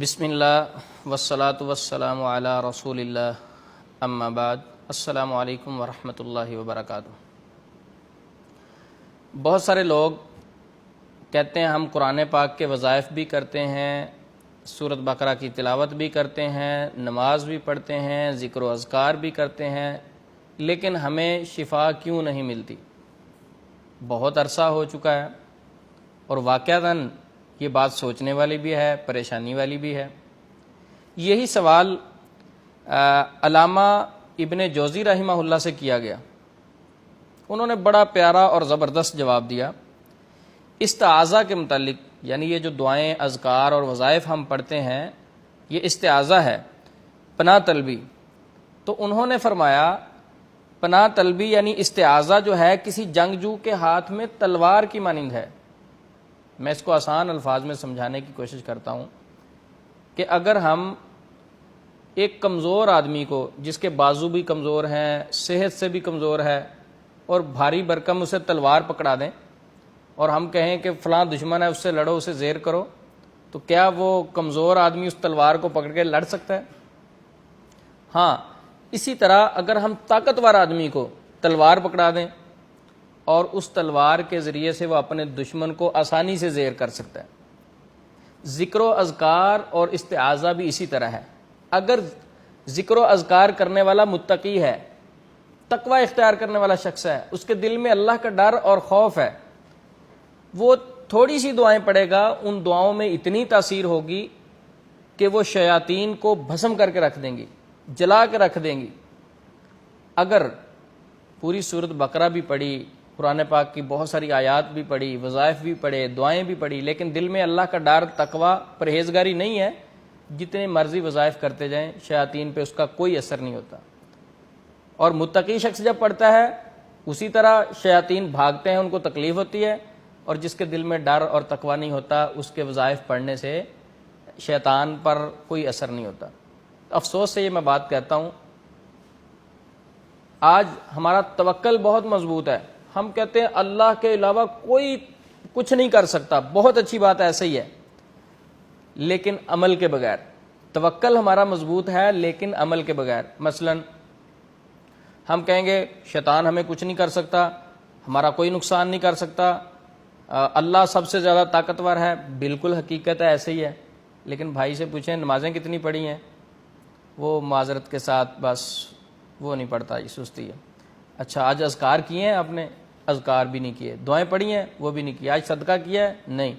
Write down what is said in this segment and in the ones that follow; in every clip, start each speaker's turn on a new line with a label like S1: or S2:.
S1: بسم اللہ والصلاة والسلام علی رسول اللہ اما بعد السلام علیکم ورحمۃ اللہ وبرکاتہ۔ بہت سارے لوگ کہتے ہیں ہم قرآن پاک کے وظائف بھی کرتے ہیں، سورۃ بقرہ کی تلاوت بھی کرتے ہیں، نماز بھی پڑھتے ہیں، ذکر و اذکار بھی کرتے ہیں، لیکن ہمیں شفا کیوں نہیں ملتی؟ بہت عرصہ ہو چکا ہے اور واقعتاً یہ بات سوچنے والی بھی ہے، پریشانی والی بھی ہے۔ یہی سوال علامہ ابن جوزی رحمہ اللہ سے کیا گیا۔ انہوں نے بڑا پیارا اور زبردست جواب دیا استعاذہ کے متعلق، یعنی یہ جو دعائیں، اذکار اور وظائف ہم پڑھتے ہیں یہ استعاذہ ہے، پناہ طلبی۔ تو انہوں نے فرمایا پناہ طلبی یعنی استعاذہ جو ہے کسی جنگجو کے ہاتھ میں تلوار کی مانند ہے۔ میں اس کو آسان الفاظ میں سمجھانے کی کوشش کرتا ہوں کہ اگر ہم ایک کمزور آدمی کو، جس کے بازو بھی کمزور ہیں، صحت سے بھی کمزور ہے، اور بھاری بھرکم اسے تلوار پکڑا دیں اور ہم کہیں کہ فلاں دشمن ہے اس سے لڑو، اسے زیر کرو، تو کیا وہ کمزور آدمی اس تلوار کو پکڑ کے لڑ سکتا ہے؟ ہاں، اسی طرح اگر ہم طاقتور آدمی کو تلوار پکڑا دیں اور اس تلوار کے ذریعے سے وہ اپنے دشمن کو آسانی سے زیر کر سکتا ہے۔ ذکر و اذکار اور استعاذہ بھی اسی طرح ہے۔ اگر ذکر و اذکار کرنے والا متقی ہے، تقوی اختیار کرنے والا شخص ہے، اس کے دل میں اللہ کا ڈر اور خوف ہے، وہ تھوڑی سی دعائیں پڑھے گا، ان دعاؤں میں اتنی تاثیر ہوگی کہ وہ شیاطین کو بھسم کر کے رکھ دیں گی، جلا کے رکھ دیں گی۔ اگر پوری سورۃ بقرہ بھی پڑھی، قرآن پاک کی بہت ساری آیات بھی پڑھی، وظائف بھی پڑھے، دعائیں بھی پڑھی، لیکن دل میں اللہ کا ڈر، تقوی، پرہیزگاری نہیں ہے، جتنے مرضی وظائف کرتے جائیں شیاطین پہ اس کا کوئی اثر نہیں ہوتا۔ اور متقی شخص جب پڑھتا ہے اسی طرح شیاطین بھاگتے ہیں، ان کو تکلیف ہوتی ہے، اور جس کے دل میں ڈر اور تقوی نہیں ہوتا اس کے وظائف پڑھنے سے شیطان پر کوئی اثر نہیں ہوتا۔ افسوس سے یہ میں بات کہتا ہوں، آج ہمارا توکل بہت مضبوط ہے، ہم کہتے ہیں اللہ کے علاوہ کوئی کچھ نہیں کر سکتا، بہت اچھی بات ہے، ایسا ہی ہے، لیکن عمل کے بغیر۔ توکل ہمارا مضبوط ہے لیکن عمل کے بغیر۔ مثلا ہم کہیں گے شیطان ہمیں کچھ نہیں کر سکتا، ہمارا کوئی نقصان نہیں کر سکتا، اللہ سب سے زیادہ طاقتور ہے۔ بالکل حقیقت ہے، ایسے ہی ہے، لیکن بھائی سے پوچھیں نمازیں کتنی پڑھی ہیں؟ وہ معذرت کے ساتھ بس وہ نہیں پڑھتا، یہ سستی ہے۔ اچھا، آج اذکار کیے ہیں آپ نے؟ اذکار بھی نہیں کیے۔ دعائیں پڑھی ہیں؟ وہ بھی نہیں کی۔ آج صدقہ کیا ہے؟ نہیں۔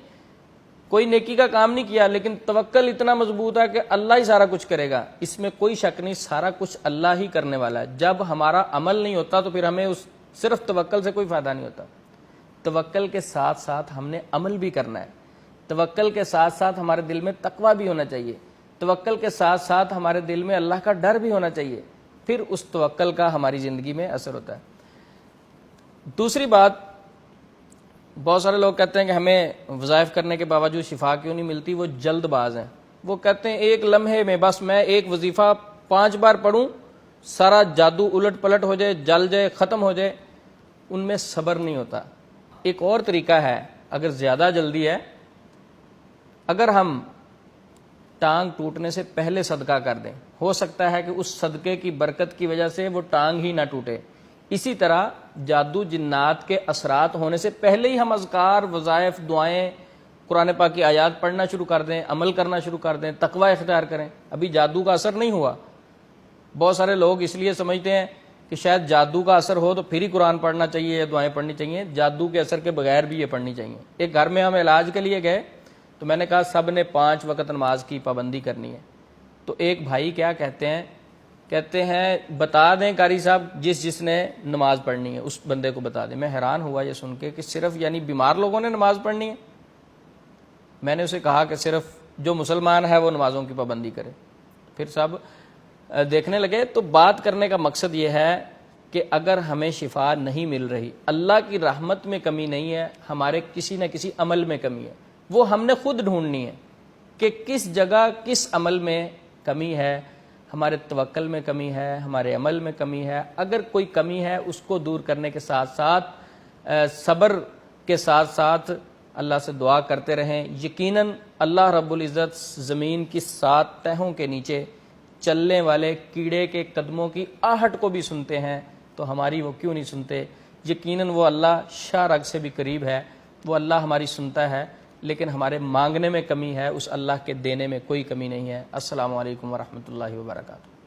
S1: کوئی نیکی کا کام نہیں کیا، لیکن توکل اتنا مضبوط ہے کہ اللہ ہی سارا کچھ کرے گا، اس میں کوئی شک نہیں، سارا کچھ اللہ ہی کرنے والا ہے۔ جب ہمارا عمل نہیں ہوتا تو پھر ہمیں اس صرف توکل سے کوئی فائدہ نہیں ہوتا۔ توکل کے ساتھ ساتھ ہم نے عمل بھی کرنا ہے، توکل کے ساتھ ساتھ ہمارے دل میں تقوی بھی ہونا چاہیے، توکل کے ساتھ ساتھ ہمارے دل میں اللہ کا ڈر بھی ہونا چاہیے، پھر اس توکل کا ہماری زندگی میں اثر ہوتا ہے۔ دوسری بات، بہت سارے لوگ کہتے ہیں کہ ہمیں وظائف کرنے کے باوجود شفا کیوں نہیں ملتی؟ وہ جلد باز ہیں۔ وہ کہتے ہیں ایک لمحے میں بس میں ایک وظیفہ 5 بار پڑھوں، سارا جادو الٹ پلٹ ہو جائے، جل جائے، ختم ہو جائے۔ ان میں صبر نہیں ہوتا۔ ایک اور طریقہ ہے، اگر زیادہ جلدی ہے، اگر ہم ٹانگ ٹوٹنے سے پہلے صدقہ کر دیں، ہو سکتا ہے کہ اس صدقے کی برکت کی وجہ سے وہ ٹانگ ہی نہ ٹوٹے۔ اسی طرح جادو جنات کے اثرات ہونے سے پہلے ہی ہم اذکار، وظائف، دعائیں، قرآن پاک کی آیات پڑھنا شروع کر دیں، عمل کرنا شروع کر دیں، تقوی اختیار کریں۔ ابھی جادو کا اثر نہیں ہوا۔ بہت سارے لوگ اس لیے سمجھتے ہیں کہ شاید جادو کا اثر ہو تو پھر ہی قرآن پڑھنا چاہیے یا دعائیں پڑھنی چاہیے، جادو کے اثر کے بغیر بھی یہ پڑھنی چاہیے۔ ایک گھر میں ہم علاج کے لیے گئے تو میں نے کہا سب نے 5 وقت نماز کی پابندی کرنی ہے۔ تو ایک بھائی کیا کہتے ہیں بتا دیں قاری صاحب جس نے نماز پڑھنی ہے اس بندے کو بتا دیں۔ میں حیران ہوا یہ سن کے کہ صرف یعنی بیمار لوگوں نے نماز پڑھنی ہے؟ میں نے اسے کہا کہ صرف جو مسلمان ہے وہ نمازوں کی پابندی کرے۔ پھر سب دیکھنے لگے۔ تو بات کرنے کا مقصد یہ ہے کہ اگر ہمیں شفا نہیں مل رہی، اللہ کی رحمت میں کمی نہیں ہے، ہمارے کسی نہ کسی عمل میں کمی ہے، وہ ہم نے خود ڈھونڈنی ہے کہ کس جگہ کس عمل میں کمی ہے۔ ہمارے توکل میں کمی ہے، ہمارے عمل میں کمی ہے۔ اگر کوئی کمی ہے اس کو دور کرنے کے ساتھ ساتھ صبر کے ساتھ ساتھ اللہ سے دعا کرتے رہیں. یقیناً اللہ رب العزت زمین کی 7 تہوں کے نیچے چلنے والے کیڑے کے قدموں کی آہٹ کو بھی سنتے ہیں, تو ہماری وہ کیوں نہیں سنتے؟ یقیناً وہ اللہ شاہ رگ سے بھی قریب ہے, وہ اللہ ہماری سنتا ہے, لیکن ہمارے مانگنے میں کمی ہے, اس اللہ کے دینے میں کوئی کمی نہیں ہے. السلام علیکم ورحمۃ اللہ وبرکاتہ.